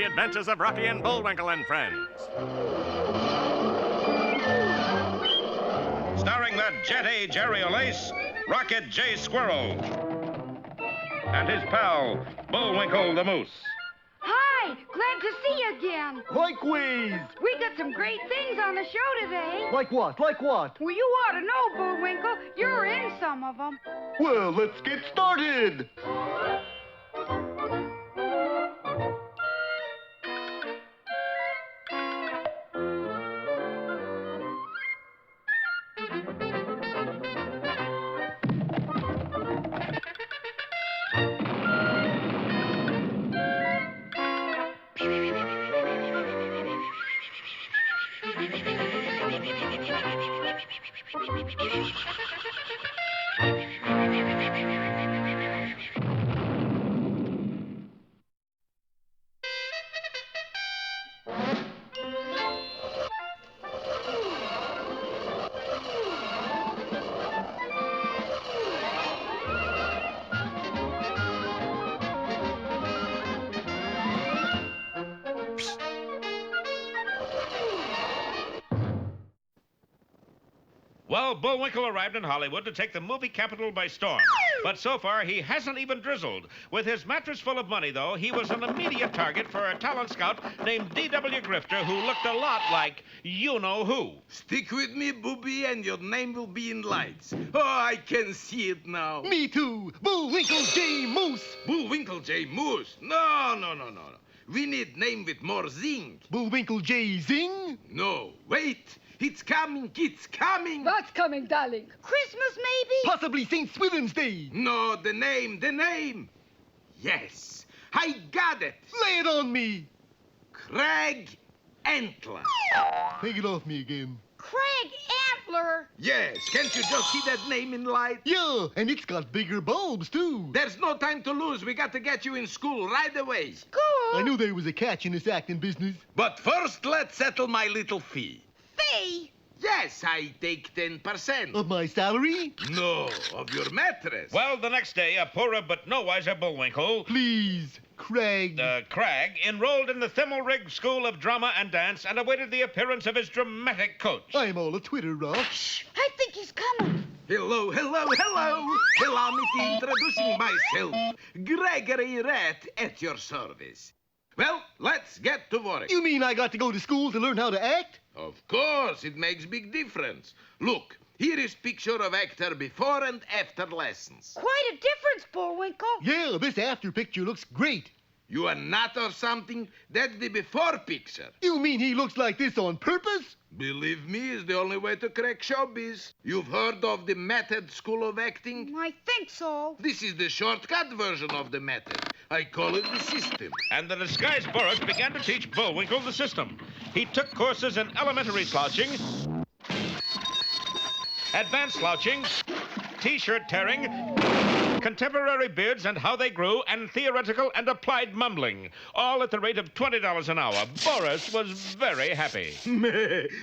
adventures of Rocky and Bullwinkle and Friends. Starring that jet-age aerial ace, Rocket J. Squirrel. And his pal, Bullwinkle the Moose. Hi, glad to see you again. Likewise. We got some great things on the show today. Like what? Like what? Well, you ought to know, Bullwinkle. You're in some of them. Well, let's get started. Well, Bullwinkle arrived in Hollywood to take the movie capital by storm. But so far, he hasn't even drizzled. With his mattress full of money, though, he was an immediate target for a talent scout named D.W. Grifter, who looked a lot like you-know-who. Stick with me, booby, and your name will be in lights. Oh, I can see it now. Me too. Bullwinkle J. Moose. Bullwinkle J. Moose. No. We need name with more zing. Bullwinkle J. Zing. No, wait. It's coming. What's coming, darling? Christmas, maybe? Possibly St. Swithin's Day. No, the name. Yes, I got it. Lay it on me. Craig Antler. Take it off me again. Craig Antler. Yes, can't you just see that name in light? Yeah, and it's got bigger bulbs, too. There's no time to lose. We got to get you in school right away. School? I knew there was a catch in this acting business. But first, let's settle my little fee. Fee? Yes, I take 10%. Of my salary? No, of your mattress. Well, the next day, a poorer but no wiser Bullwinkle, Please, Craig. Cragg, enrolled in the Thimmelrig School of Drama and Dance and awaited the appearance of his dramatic coach. I'm all a Twitter rock. Shh, I think he's coming. Hello. Allow me to introducing myself. Gregory Rat at your service. Well, let's get to work. You mean I got to go to school to learn how to act? Of course, it makes big difference. Look, here is picture of actor before and after lessons. Quite a difference, Bullwinkle. Yeah, this after picture looks great. You a nut or something? That's the before picture. You mean he looks like this on purpose? Believe me, it's the only way to crack showbiz. You've heard of the method school of acting? I think so. This is the shortcut version of the method. I call it the system. And the disguised Boris began to teach Bullwinkle the system. He took courses in elementary slouching, advanced slouching, T-shirt tearing, contemporary beards and how they grew, and theoretical and applied mumbling, all at the rate of $20 an hour. Boris was very happy.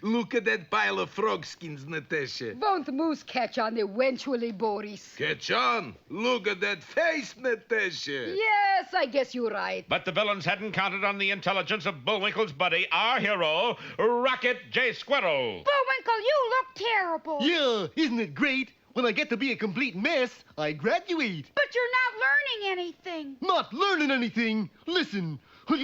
Look at that pile of frog skins, Natasha. Won't the moose catch on eventually, Boris? Catch on. Look at that face, Natasha. Yes, I guess you're right. But the villains hadn't counted on the intelligence of Bullwinkle's buddy, our hero, Rocket J. Squirrel. Bullwinkle, you look terrible. Yeah, isn't it great? When I get to be a complete mess, I graduate. But you're not learning anything. Not learning anything. Listen. What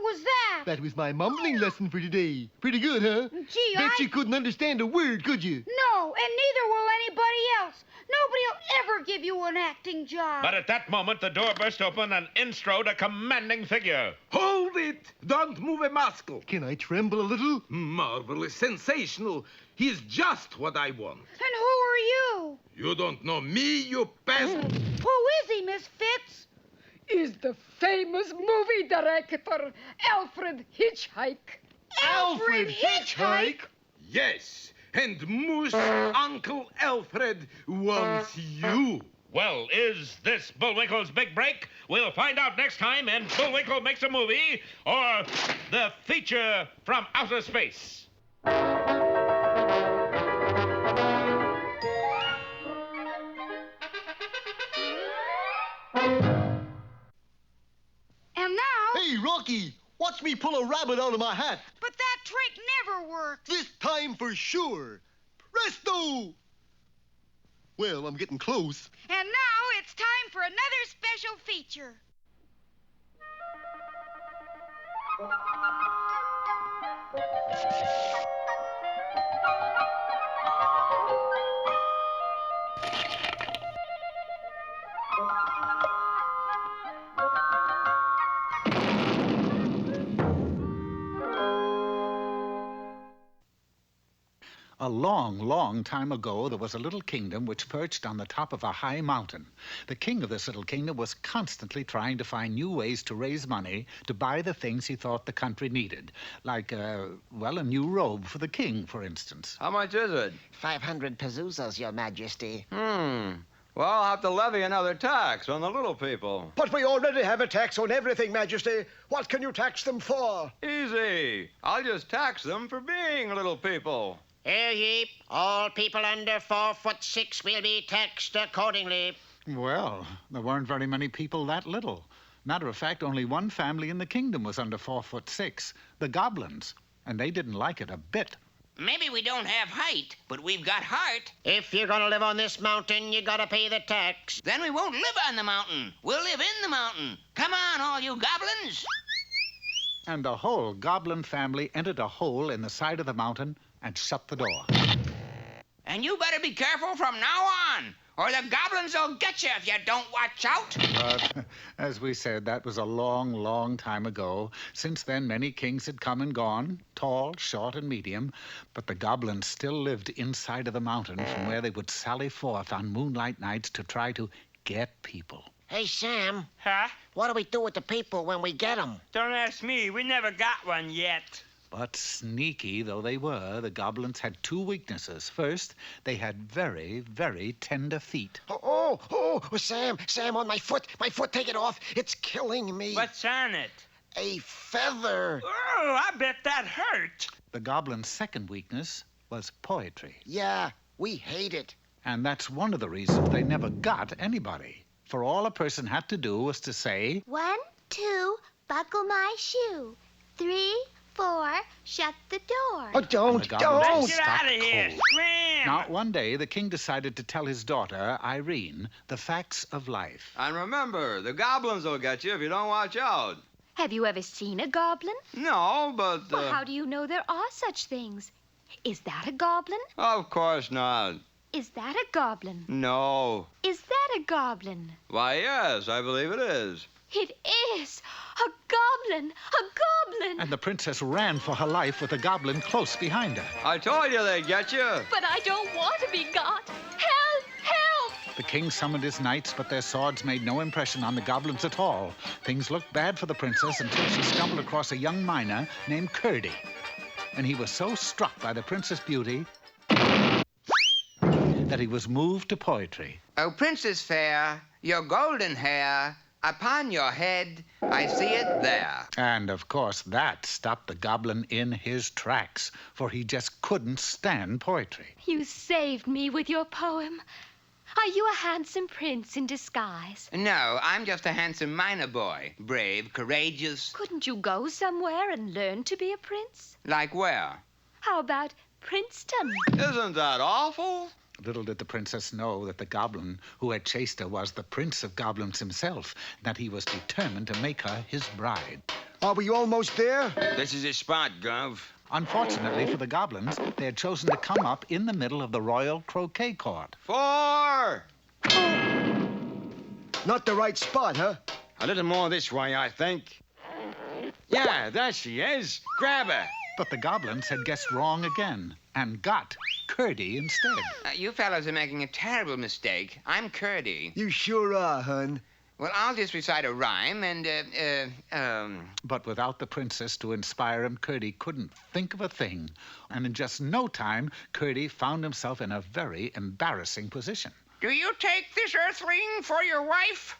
was that? That was my mumbling lesson for today. Pretty good, huh? Gee, Bet you couldn't understand a word, could you? No, and neither will anybody else. Nobody'll ever give you an acting job. But at that moment, the door burst open and in strode a commanding figure. Hold it! Don't move a muscle. Can I tremble a little? Marvelous, sensational. He's just what I want. And who are you? You don't know me, you pest. Who is he, Miss Fitz? Is the famous movie director, Alfred Hitchhike. Alfred Hitchhike? Yes, and Moose Uncle Alfred wants you. Well, is this Bullwinkle's big break? We'll find out next time in Bullwinkle Makes a Movie or the feature from outer space. Hey! Watch me pull a rabbit out of my hat. But that trick never worked. This time for sure. Presto! Well, I'm getting close. And now it's time for another special feature. A long, long time ago, there was a little kingdom which perched on the top of a high mountain. The king of this little kingdom was constantly trying to find new ways to raise money to buy the things he thought the country needed. Like, a new robe for the king, for instance. How much is it? 500 pezuzos, Your Majesty. Well, I'll have to levy another tax on the little people. But we already have a tax on everything, Majesty. What can you tax them for? Easy. I'll just tax them for being little people. Hear ye, all people under 4'6" will be taxed accordingly. Well, there weren't very many people that little. Matter of fact, only one family in the kingdom was under 4'6", the Goblins, and they didn't like it a bit. Maybe we don't have height, but we've got heart. If you're gonna live on this mountain, you gotta pay the tax. Then we won't live on the mountain. We'll live in the mountain. Come on, all you goblins. And the whole Goblin family entered a hole in the side of the mountain and shut the door. And you better be careful from now on, or the goblins will get you if you don't watch out. But, as we said, that was a long, long time ago. Since then, many kings had come and gone, tall, short, and medium. But the goblins still lived inside of the mountain from where they would sally forth on moonlight nights to try to get people. Hey, Sam. Huh? What do we do with the people when we get them? Don't ask me. We never got one yet. But sneaky though they were, the goblins had two weaknesses. First, they had very, very tender feet. Sam, on my foot, take it off. It's killing me. What's on it? A feather. Oh, I bet that hurt. The goblins' second weakness was poetry. Yeah, we hate it. And that's one of the reasons they never got anybody. For all a person had to do was to say, 1, 2, buckle my shoe. 3, 4, shut the door. Oh, don't. Let's get out of here. Cold. Scram. Now, one day, the king decided to tell his daughter, Irene, the facts of life. And remember, the goblins will get you if you don't watch out. Have you ever seen a goblin? No, but... Well, how do you know there are such things? Is that a goblin? Of course not. Is that a goblin? No. Is that a goblin? Why, yes, I believe it is. It is! A goblin! A goblin! And the princess ran for her life with the goblin close behind her. I told you they'd get you. But I don't want to be got. Help! Help! The king summoned his knights, but their swords made no impression on the goblins at all. Things looked bad for the princess until she stumbled across a young miner named Curdy. And he was so struck by the princess' beauty that he was moved to poetry. Oh, princess fair, your golden hair, upon your head, I see it there. And, of course, that stopped the goblin in his tracks, for he just couldn't stand poetry. You saved me with your poem. Are you a handsome prince in disguise? No, I'm just a handsome miner boy. Brave, courageous. Couldn't you go somewhere and learn to be a prince? Like where? How about Princeton? Isn't that awful? Little did the princess know that the goblin who had chased her was the prince of goblins himself, that he was determined to make her his bride. Are we almost there? This is his spot, Gov. Unfortunately for the goblins, they had chosen to come up in the middle of the royal croquet court. 4! Not the right spot, huh? A little more this way, I think. Yeah, there she is. Grab her. But the goblins had guessed wrong again and got Curdy instead. You fellows are making a terrible mistake. I'm Curdy. You sure are, hun. Well, I'll just recite a rhyme and, But without the princess to inspire him, Curdy couldn't think of a thing. And in just no time, Curdy found himself in a very embarrassing position. Do you take this earthling for your wife?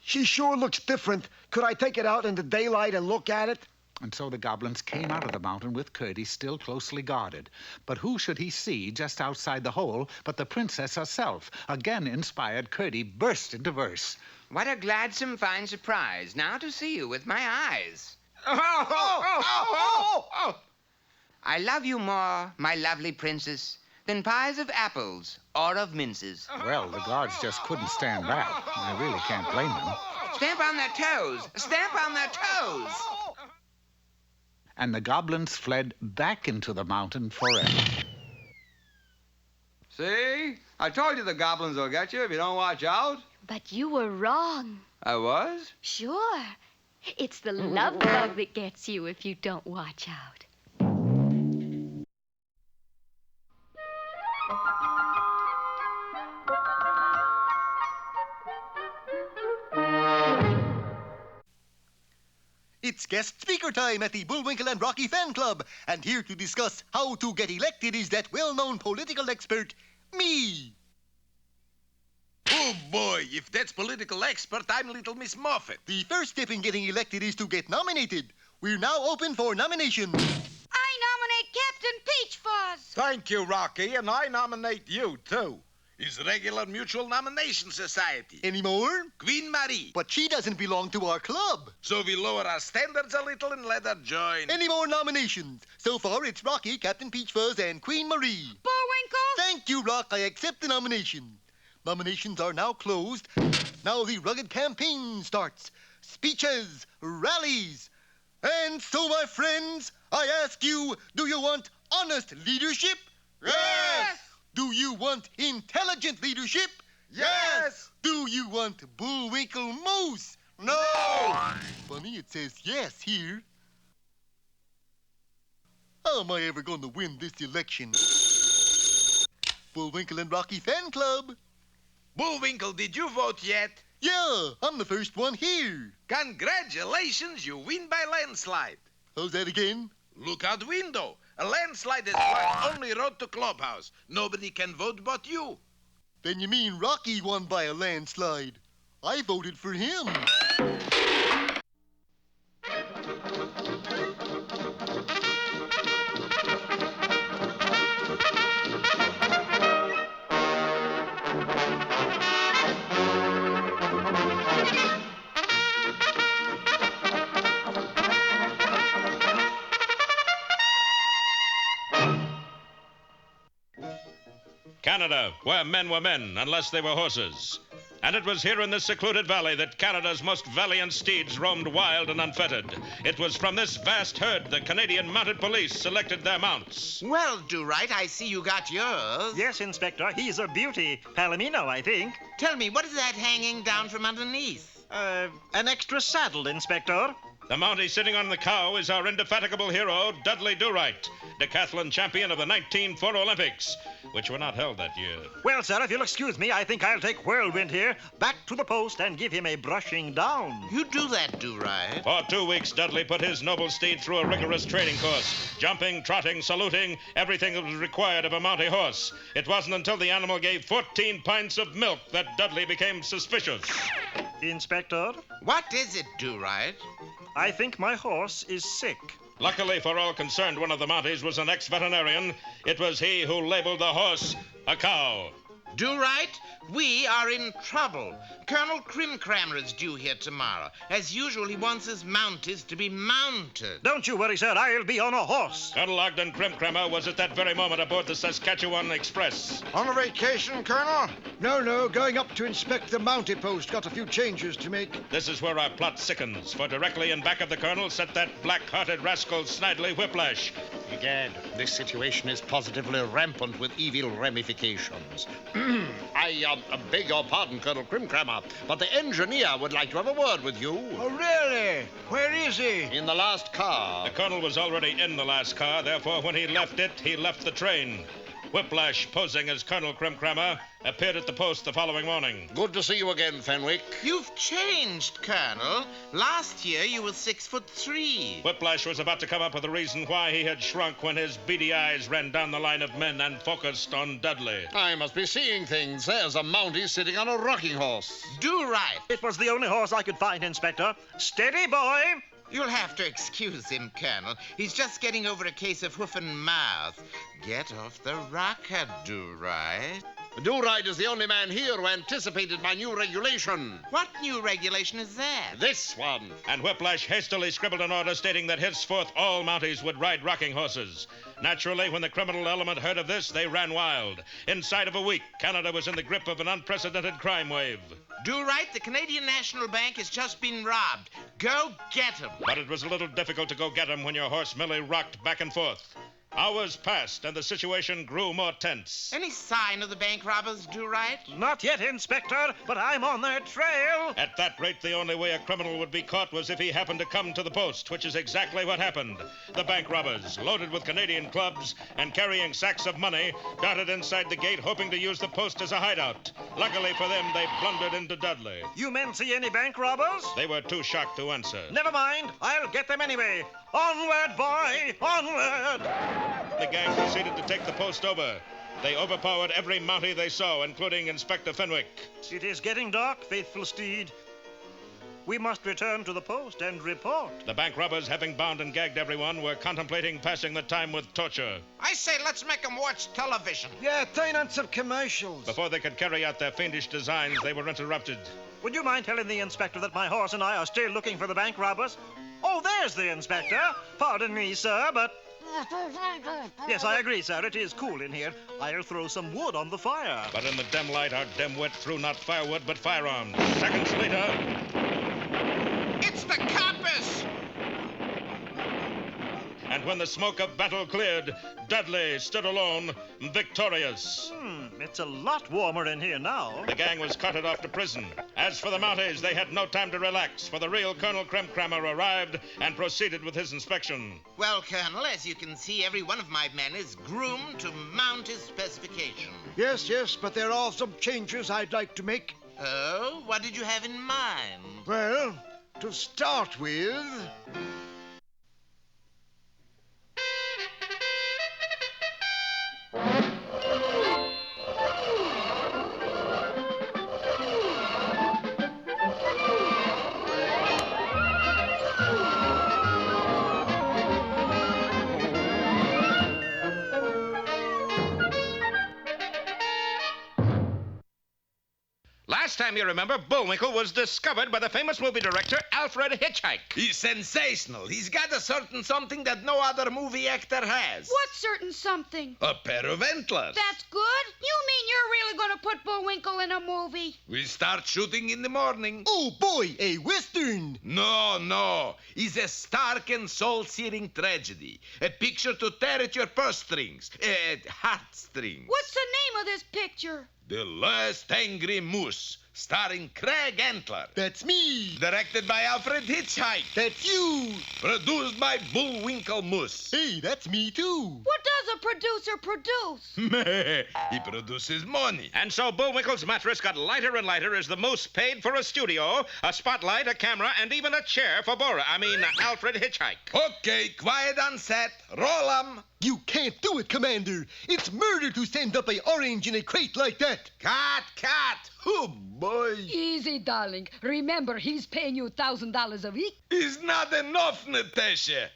She sure looks different. Could I take it out in the daylight and look at it? And so the goblins came out of the mountain with Curdy still closely guarded. But who should he see just outside the hole but the princess herself? Again inspired, Curdy burst into verse. What a gladsome fine surprise, now to see you with my eyes. I love you more, my lovely princess, than pies of apples or of minces. Well, the guards just couldn't stand that. I really can't blame them. Stamp on their toes. Stamp on their toes. And the goblins fled back into the mountain forever. See? I told you the goblins will get you if you don't watch out. But you were wrong. I was? Sure. It's the love bug that gets you if you don't watch out. It's guest speaker time at the Bullwinkle and Rocky Fan Club, and here to discuss how to get elected is that well-known political expert, me. Oh, boy, if that's political expert, I'm Little Miss Moffat. The first step in getting elected is to get nominated. We're now open for nominations. I nominate Captain Peachfuzz. Thank you, Rocky, and I nominate you, too. Is Regular Mutual Nomination Society. Any more? Queen Marie. But she doesn't belong to our club. So we lower our standards a little and let her join. Any more nominations? So far, it's Rocky, Captain Peachfuzz, and Queen Marie. Bullwinkle. Thank you, Rock. I accept the nomination. Nominations are now closed. Now the rugged campaign starts. Speeches, rallies. And so, my friends, I ask you, do you want honest leadership? Yes! Do you want intelligent leadership? Yes! Do you want Bullwinkle Moose? No! Funny, it says yes here. How am I ever going to win this election? Bullwinkle and Rocky Fan Club. Bullwinkle, did you vote yet? Yeah, I'm the first one here. Congratulations, you win by landslide. How's that again? Look out window. A landslide is blocked only road to clubhouse. Nobody can vote but you. Then you mean Rocky won by a landslide. I voted for him. Canada, where men were men, unless they were horses. And it was here in this secluded valley that Canada's most valiant steeds roamed wild and unfettered. It was from this vast herd the Canadian Mounted Police selected their mounts. Well, Do-Right, I see you got yours. Yes, Inspector. He's a beauty. Palomino, I think. Tell me, what is that hanging down from underneath? An extra saddle, Inspector. The Mountie sitting on the cow is our indefatigable hero, Dudley Do-Right, decathlon champion of the 1904 Olympics, which were not held that year. Well, sir, if you'll excuse me, I think I'll take Whirlwind here back to the post and give him a brushing down. You do that, Do-Right. For 2 weeks, Dudley put his noble steed through a rigorous training course. Jumping, trotting, saluting, everything that was required of a Mountie horse. It wasn't until the animal gave 14 pints of milk that Dudley became suspicious. Inspector? What is it, Do-Right? I think my horse is sick. Luckily for all concerned, one of the Mounties was an ex-veterinarian. It was he who labeled the horse a cow. Do-Right, we are in trouble. Colonel Crimcrammer is due here tomorrow. As usual, he wants his Mounties to be mounted. Don't you worry, sir. I'll be on a horse. Colonel Ogden Crimcrammer was at that very moment aboard the Saskatchewan Express. On a vacation, Colonel? No, going up to inspect the Mountie post. Got a few changes to make. This is where our plot sickens, for directly in back of the colonel sat that black-hearted rascal Snidely Whiplash. Egad, this situation is positively rampant with evil ramifications. I beg your pardon, Colonel Crimcrammer, but the engineer would like to have a word with you. Oh, really? Where is he? In the last car. The colonel was already in the last car, therefore when he left it, he left the train. Whiplash, posing as Colonel Crimcrammer, appeared at the post the following morning. Good to see you again, Fenwick. You've changed, Colonel. Last year you were 6'3". Whiplash was about to come up with a reason why he had shrunk when his beady eyes ran down the line of men and focused on Dudley. I must be seeing things. There's a Mountie sitting on a rocking horse. Do-Right. It was the only horse I could find, Inspector. Steady, boy. You'll have to excuse him, Colonel. He's just getting over a case of hoof and mouth. Get off the rocker, Do-Right. Do-Right is the only man here who anticipated my new regulation. What new regulation is that? This one. And Whiplash hastily scribbled an order stating that henceforth all Mounties would ride rocking horses. Naturally, when the criminal element heard of this, they ran wild. Inside of a week, Canada was in the grip of an unprecedented crime wave. Do right, the Canadian National Bank has just been robbed. Go get him. But it was a little difficult to go get him when your horse merely rocked back and forth. Hours passed, and the situation grew more tense. Any sign of the bank robbers, Do right? Not yet, Inspector, but I'm on their trail. At that rate, the only way a criminal would be caught was if he happened to come to the post, which is exactly what happened. The bank robbers, loaded with Canadian clubs and carrying sacks of money, darted inside the gate, hoping to use the post as a hideout. Luckily for them, they blundered into Dudley. You men see any bank robbers? They were too shocked to answer. Never mind. I'll get them anyway. Onward, boy! Onward! The gang proceeded to take the post over. They overpowered every Mountie they saw, including Inspector Fenwick. It is getting dark, faithful steed. We must return to the post and report. The bank robbers, having bound and gagged everyone, were contemplating passing the time with torture. I say let's make them watch television. Yeah, turn on some commercials. Before they could carry out their fiendish designs, they were interrupted. Would you mind telling the inspector that my horse and I are still looking for the bank robbers? Oh, there's the inspector. Pardon me, sir, but... Yes, I agree, sir. It is cool in here. I'll throw some wood on the fire. But in the dim light, our dimwit threw not firewood, but firearms. Seconds later... It's the compass! And when the smoke of battle cleared, Dudley stood alone, victorious. It's a lot warmer in here now. The gang was carted off to prison. As for the Mounties, they had no time to relax, for the real Colonel Crimcrammer arrived and proceeded with his inspection. Well, Colonel, as you can see, every one of my men is groomed to mount his specification. Yes, but there are some changes I'd like to make. Oh, what did you have in mind? Well, to start with... Last time you remember, Bullwinkle was discovered by the famous movie director Alfred Hitchhike. He's sensational. He's got a certain something that no other movie actor has. What certain something? A pair of antlers. That's good. You mean you're really going to put Bullwinkle in a movie? We start shooting in the morning. Oh, boy, a Western. No. It's a stark and soul-searing tragedy. A picture to tear at your purse strings. Heartstrings. What's the name of this picture? The Last Angry Moose, starring Craig Antler. That's me. Directed by Alfred Hitchhike. That's you. Produced by Bullwinkle Moose. Hey, that's me too. What does a producer produce? He produces money. And so Bullwinkle's mattress got lighter and lighter as the moose paid for a studio, a spotlight, a camera, and even a chair for Alfred Hitchhike. Okay, quiet on set. Roll 'em. You can't do it, Commander. It's murder to send up a orange in a crate like that. Cut. Oh, boy. Easy, darling. Remember, he's paying you $1,000 a week. It's not enough, Natasha.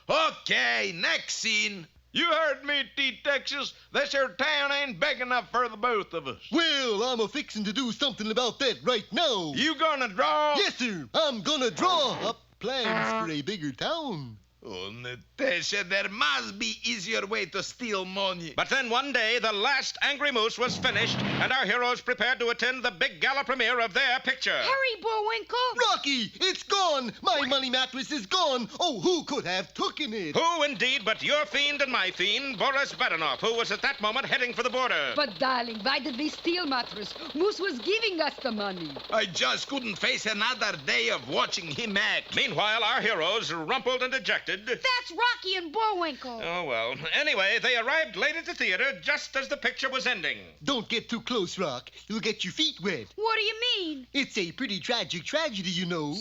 Okay, next scene. You heard me, T-Texas. This here town ain't big enough for the both of us. Well, I'm a-fixin' to do something about that right now. You gonna draw? Yes, sir. I'm gonna draw up plans for a bigger town. Oh, Natasha, there must be easier way to steal money. But then one day, The Last Angry Moose was finished, and our heroes prepared to attend the big gala premiere of their picture. Hurry, Bullwinkle. Rocky, it's gone. My money mattress is gone. Oh, who could have taken it? Who, indeed, but your fiend and my fiend, Boris Badenoff, who was at that moment heading for the border. But, darling, why did we steal mattress? Moose was giving us the money. I just couldn't face another day of watching him act. Meanwhile, our heroes, rumpled and dejected... That's Rocky and Bullwinkle. Oh, well. Anyway, they arrived late at the theater just as the picture was ending. Don't get too close, Rock. You'll get your feet wet. What do you mean? It's a pretty tragic tragedy, you know.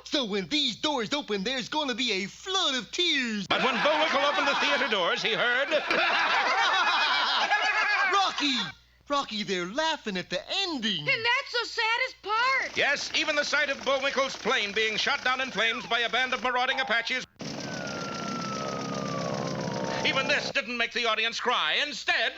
So when these doors open, there's going to be a flood of tears. But when Bullwinkle opened the theater doors, he heard... Rocky, they're laughing at the ending. And that's the saddest part. Yes, even the sight of Bullwinkle's plane being shot down in flames by a band of marauding Apaches... Even this didn't make the audience cry. Instead...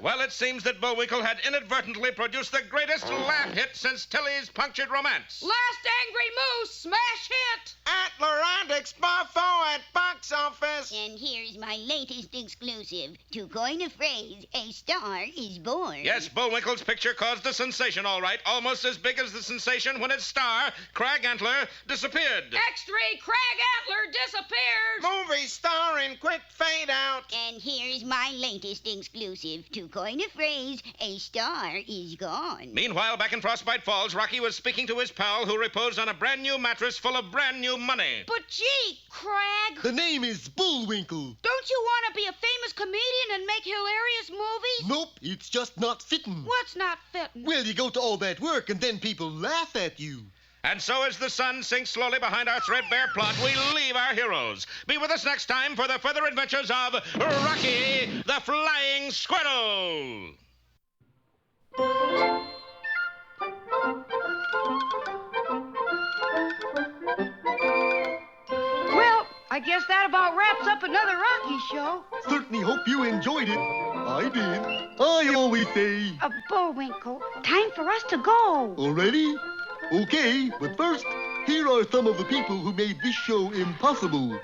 Well, it seems that Bullwinkle had inadvertently produced the greatest laugh hit since Tilly's Punctured Romance. Last Angry Moose, smash hit! Atlantic Buffo at box office. And here's my latest exclusive. To coin a phrase, a star is born. Yes, Bullwinkle's picture caused a sensation, all right. Almost as big as the sensation when its star, Crag Antler, disappeared. X-ray Crag Antler disappears! Movie star in quick fade out. And here's my latest exclusive. To coin a phrase, a star is gone. Meanwhile, back in Frostbite Falls, Rocky was speaking to his pal who reposed on a brand new mattress full of brand new money. But gee, Crag. The name is Bullwinkle. Don't you want to be a famous comedian and make hilarious movies? Nope, it's just not fitting. What's not fitting? Well, you go to all that work and then people laugh at you. And so as the sun sinks slowly behind our threadbare plot, we leave our heroes. Be with us next time for the further adventures of Rocky the Flying Squirrel. Well, I guess that about wraps up another Rocky show. Certainly hope you enjoyed it. I did. I always say. Bullwinkle, time for us to go. Already? Okay, but first, here are some of the people who made this show impossible.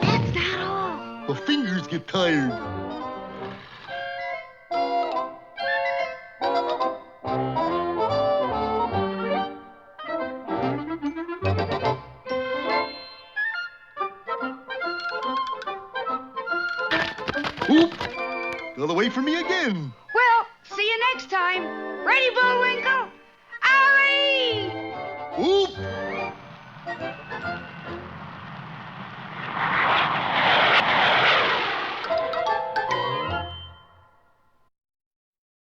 That's not all. The fingers get tired. Oop! Got away from me again. Well, see you next time. Ready, Bullwinkle? Alley! Oop!